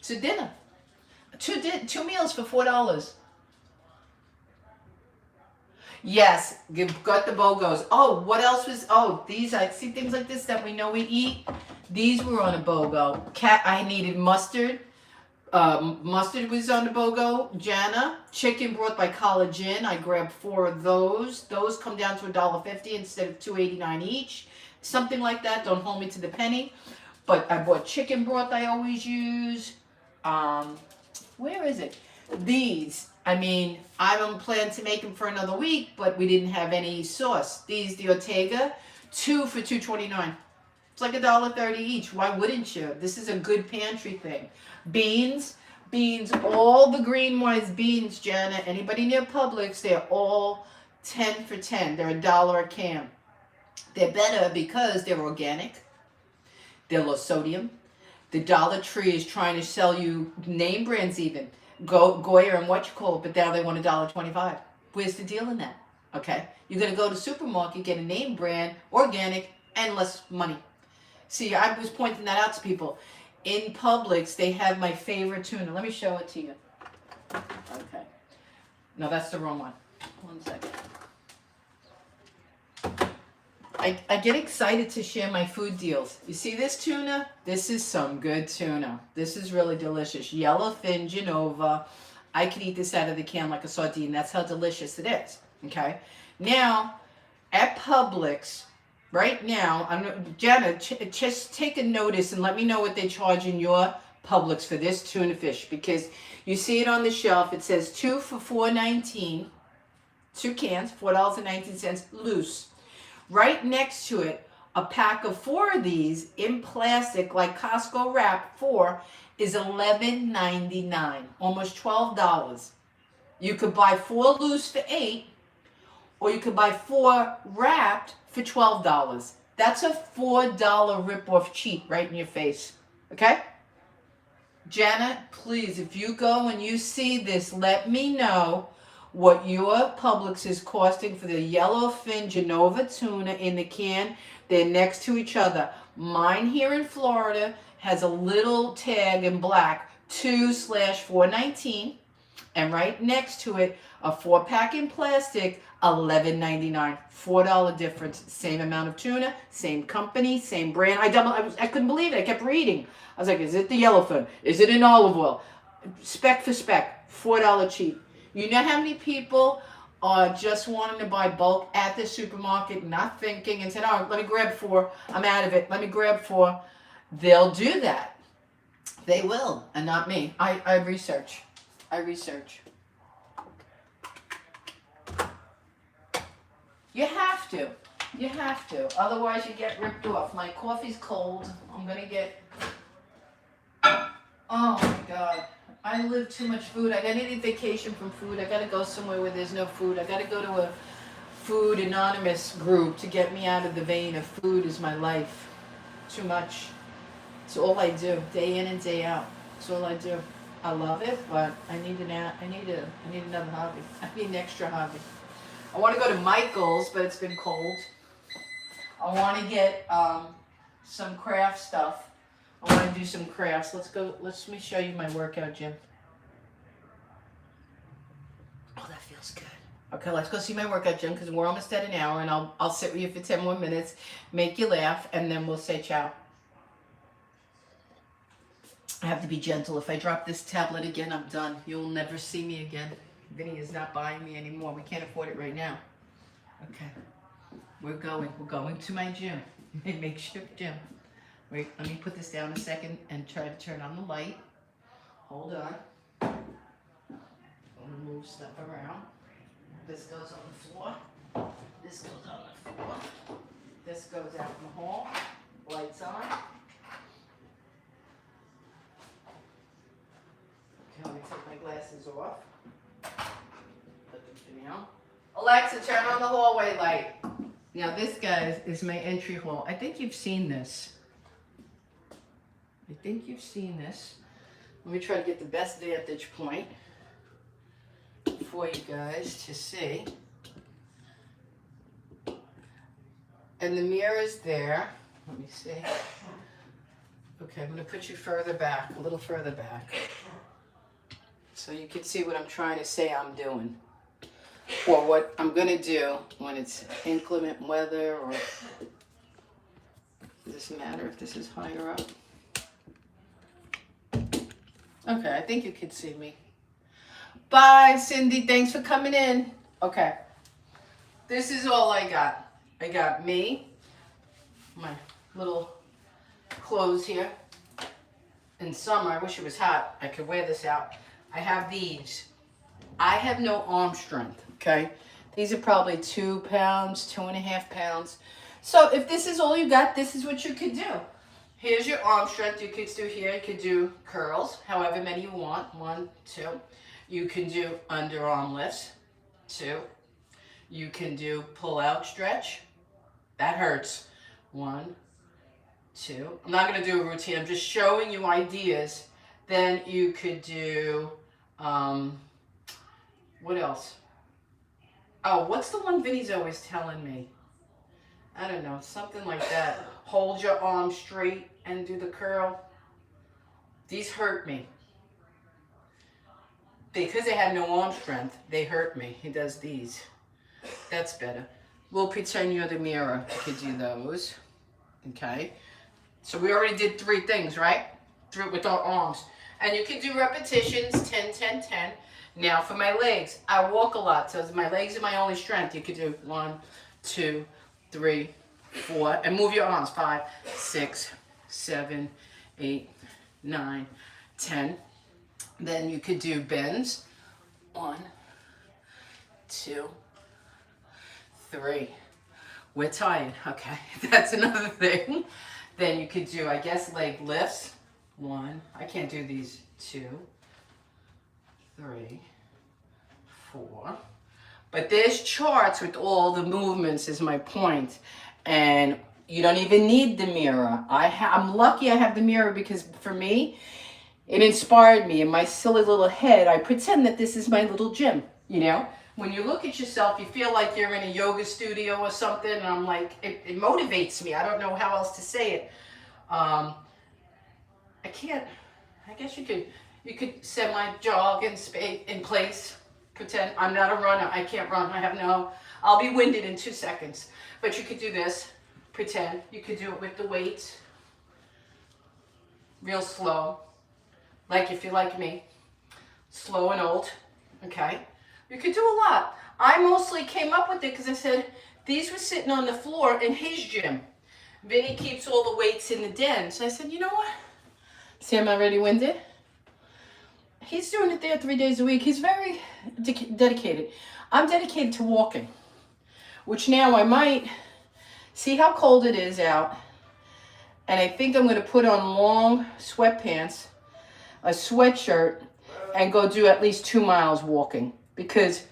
To dinner. 2 meals for $4. Yes, got the BOGOs. Oh, what else was? Oh, these, I see things like this that we know we eat. These were on a BOGO. I needed mustard. Mustard was on the BOGO. Jana, chicken broth by College Inn. I grabbed 4 of those. Those come down to $1.50 instead of $2.89 each. Something like that. Don't hold me to the penny. But I bought chicken broth I always use. Where is it? These. I mean, I don't plan to make them for another week, but we didn't have any sauce. These, the Ortega, 2 for $2.29. It's like $1.30 each. Why wouldn't you? This is a good pantry thing. Beans, all the green wise beans, Jana. Anybody near Publix, they're all 10 for 10. They're $1 a can. They're better because they're organic. They're low sodium. The Dollar Tree is trying to sell you name brands even. Goya and what you call it, but now they want $1.25. Where's the deal in that? Okay? You're going to go to the supermarket, get a name brand, organic, and less money. See, I was pointing that out to people. In Publix, they have my favorite tuna. Let me show it to you. Okay. No, that's the wrong one. 1 second. I get excited to share my food deals. You see this tuna? This is some good tuna. This is really delicious. Yellowfin Genova. I can eat this out of the can like a sardine. That's how delicious it is. Okay? Now, at Publix, right now, Jenna, just take a notice and let me know what they charge in your Publix for this tuna fish, because you see it on the shelf. It says 2 for $4.19. 2 cans, $4.19 loose. Right next to it, a pack of 4 of these in plastic, like Costco wrap, 4 is $11.99, almost $12. You could buy 4 loose for $8, or you could buy 4 wrapped for $12. That's a $4 rip-off cheat right in your face. Okay? Janet, please, if you go and you see this, let me know what your Publix is costing for the yellowfin Genova tuna in the can. They're next to each other. Mine here in Florida has a little tag in black, 2/419, and right next to it, a 4-pack in plastic, $11.99. $4 difference. Same amount of tuna, same company, same brand. I couldn't believe it. I kept reading. I was like, is it the yellowfin? Is it in olive oil? Spec for spec. $4 cheap. You know how many people are just wanting to buy bulk at the supermarket, not thinking, and said, oh, let me grab 4. I'm out of it. Let me grab 4. They'll do that. They will, and not me. I research. You have to. You have to. Otherwise, you get ripped off. My coffee's cold. I'm going to get... Oh, my God. I live too much food. I need a vacation from food. I got to go somewhere where there's no food. I got to go to a food anonymous group to get me out of the vein of food is my life. Too much. It's all I do, day in and day out. It's all I do. I love it, but I need another hobby. I need an extra hobby. I want to go to Michael's, but it's been cold. I want to get some craft stuff. I want to do some crafts. Let me show you my workout gym. Oh, that feels good. Okay, let's go see my workout gym because we're almost at an hour, and I'll sit with you for 10 more minutes, make you laugh, and then we'll say ciao. I have to be gentle. If I drop this tablet again, I'm done. You'll never see me again. Vinny is not buying me anymore. We can't afford it right now. Okay. We're going to my gym. My makeshift gym. Wait, let me put this down a second and try to turn on the light. Hold on. I'm gonna move stuff around. This goes on the floor. This goes on the floor. This goes out in the hall. Lights on. Okay, let me take my glasses off. Put them down. Alexa, turn on the hallway light. Now this, guys, is my entry hall. I think you've seen this. Let me try to get the best vantage point for you guys to see. And the mirror's there. Let me see. Okay, I'm going to put you further back, a little further back, so you can see what I'm trying to say I'm doing, or what I'm going to do when it's inclement weather, or does it matter if this is higher up? Okay, I think you can see me. Bye, Cindy. Thanks for coming in. Okay. This is all I got. I got me, my little clothes here. In summer, I wish it was hot. I could wear this out. I have these. I have no arm strength, okay? These are probably 2 pounds, 2.5 pounds. So if this is all you got, this is what you could do. Here's your arm strength. You could do here. You could do curls, however many you want. 1, 2. You can do underarm lifts. 2. You can do pull-out stretch. That hurts. 1, 2. I'm not going to do a routine. I'm just showing you ideas. Then you could do, what else? Oh, what's the one Vinny's always telling me? I don't know, something like that. Hold your arm straight and do the curl. These hurt me. Because I have no arm strength, they hurt me. He does these. That's better. We'll pretend you're the mirror. You could do those. Okay. So we already did 3 things, right? 3 with our arms. And you can do repetitions, 10, 10, 10. Now for my legs, I walk a lot, so my legs are my only strength. You could do 1, 2, 3, 4, and move your arms. 5, 6, 7, 8, 9, 10. Then you could do bends. 1, 2, 3. We're tired. Okay, that's another thing. Then you could do, I guess, leg lifts. 1. I can't do these. 2, 3, 4. But there's charts with all the movements is my point. And you don't even need the mirror. I'm lucky I have the mirror because for me, it inspired me. In my silly little head, I pretend that this is my little gym, you know? When you look at yourself, you feel like you're in a yoga studio or something. And I'm like, it motivates me. I don't know how else to say it. I guess you could semi-jog in place. Pretend I'm not a runner. I can't run. I'll be winded in 2 seconds. But you could do this. Pretend. You could do it with the weights. Real slow. Like if you're like me. Slow and old. Okay? You could do a lot. I mostly came up with it because I said, these were sitting on the floor in his gym. Vinny keeps all the weights in the den. So I said, you know what? See, I'm already winded. He's doing it there 3 days a week. He's very dedicated. I'm dedicated to walking, which now I might see how cold it is out. And I think I'm going to put on long sweatpants, a sweatshirt, and go do at least 2 miles walking. Because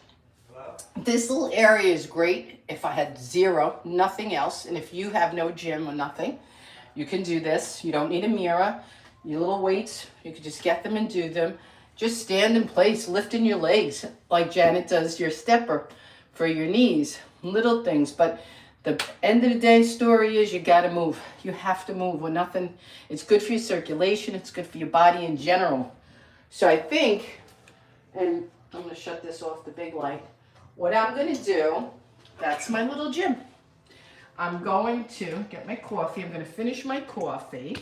this little area is great if I had nothing else. And if you have no gym or nothing, you can do this. You don't need a mirror. Your little weights, you can just get them and do them. Just stand in place, lifting your legs like Janet does your stepper for your knees. Little things. But the end of the day story is you got to move. You have to move or nothing. It's good for your circulation. It's good for your body in general. So I think, and I'm going to shut this off, the big light. what I'm going to do, that's my little gym. I'm going to get my coffee. I'm going to finish my coffee.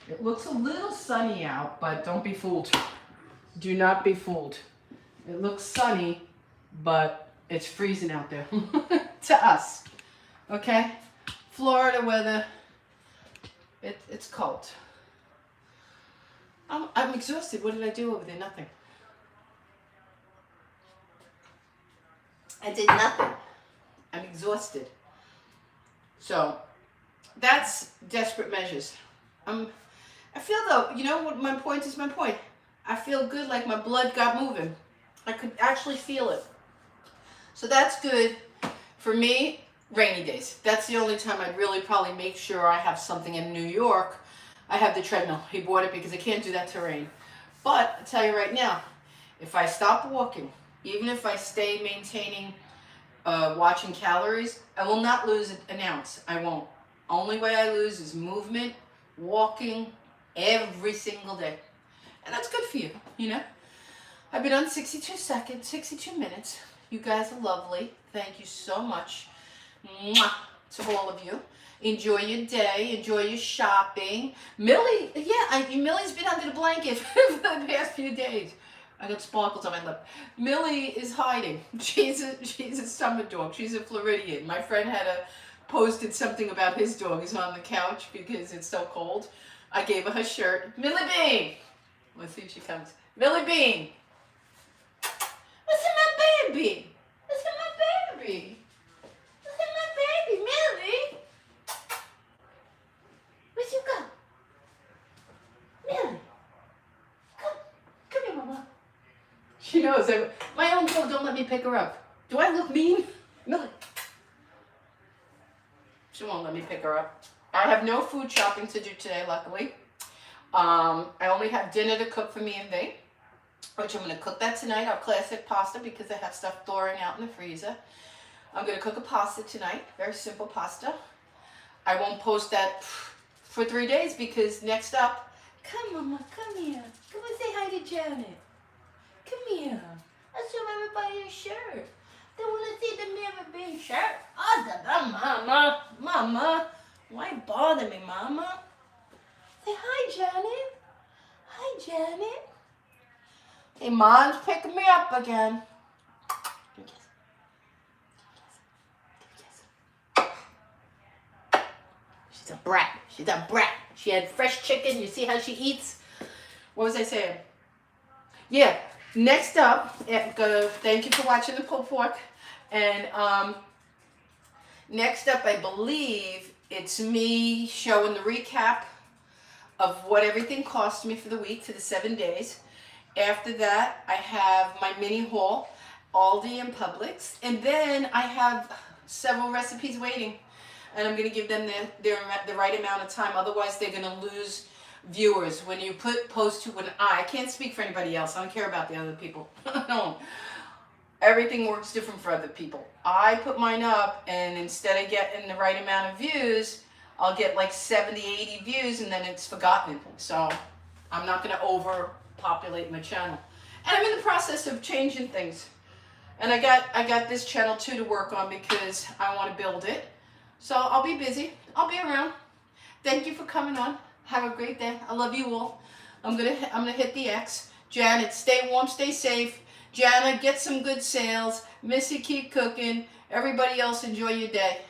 It looks a little sunny out, but don't be fooled. Do not be fooled. It looks sunny, but it's freezing out there to us. Okay? Florida weather, it's cold. I'm exhausted. What did I do over there? Nothing. I did nothing. I'm exhausted. So, that's desperate measures. I feel though, you know what my point is? My point. I feel good, like my blood got moving. I could actually feel it. So that's good. For me, rainy days. That's the only time I'd really probably make sure I have something in New York. I have the treadmill. He bought it because I can't do that terrain. But I'll tell you right now, if I stop walking, even if I stay maintaining, watching calories, I will not lose an ounce. I won't. Only way I lose is movement, walking, every single day. And that's good for you, you know. I've been on 62 seconds, 62 minutes. You guys are lovely. Thank you so much. Mwah, to all of you. Enjoy your day. Enjoy your shopping. Millie, Millie's been under the blanket for the past few days. I got sparkles on my lip. Millie is hiding. She's a summer dog. She's a Floridian. My friend posted something about his dog is on the couch because it's so cold. I gave her shirt. Millie Bean. Let's see if she comes. Millie Bean. Listen, my baby. Listen, my baby. Listen, my baby, Millie. Where'd you go? Millie. Come here, Mama. She knows. My own dog don't let me pick her up. Do I look mean? Millie. She won't let me pick her up. I have no food shopping to do today, luckily. I only have dinner to cook for me and Vay, which I'm going to cook that tonight, our classic pasta, because I have stuff thawing out in the freezer. I'm going to cook a pasta tonight, very simple pasta. I won't post that for 3 days because next up, come Mama, come here. Come and say hi to Janet. Come here. Let's show everybody your shirt. They want to see the Millie Bean shirt. Oh, Mama. Why bother me, Mama? Say hi, Janet. Hi, Janet. Hey, Mom's picking me up again. Give me a kiss. She's a brat. She's a brat. She had fresh chicken. You see how she eats? What was I saying? Yeah. Next up, thank you for watching the pulled pork. And next up, I believe it's me showing the recap of what everything cost me for the week for the 7 days. After that, I have my mini haul, Aldi and Publix. And then I have several recipes waiting. And I'm going to give them the right amount of time. Otherwise, they're going to lose viewers. When you post to I can't speak for anybody else. I don't care about the other people. No. Everything works different for other people. I put mine up, and instead of getting the right amount of views, I'll get like 70, 80 views, and then it's forgotten. So I'm not going to overpopulate my channel. And I'm in the process of changing things. And I got this channel too to work on because I want to build it. So I'll be busy. I'll be around. Thank you for coming on. Have a great day. I love you all. I'm gonna hit the X. Janet, stay warm, stay safe. Jana, get some good sales. Missy, keep cooking. Everybody else, enjoy your day.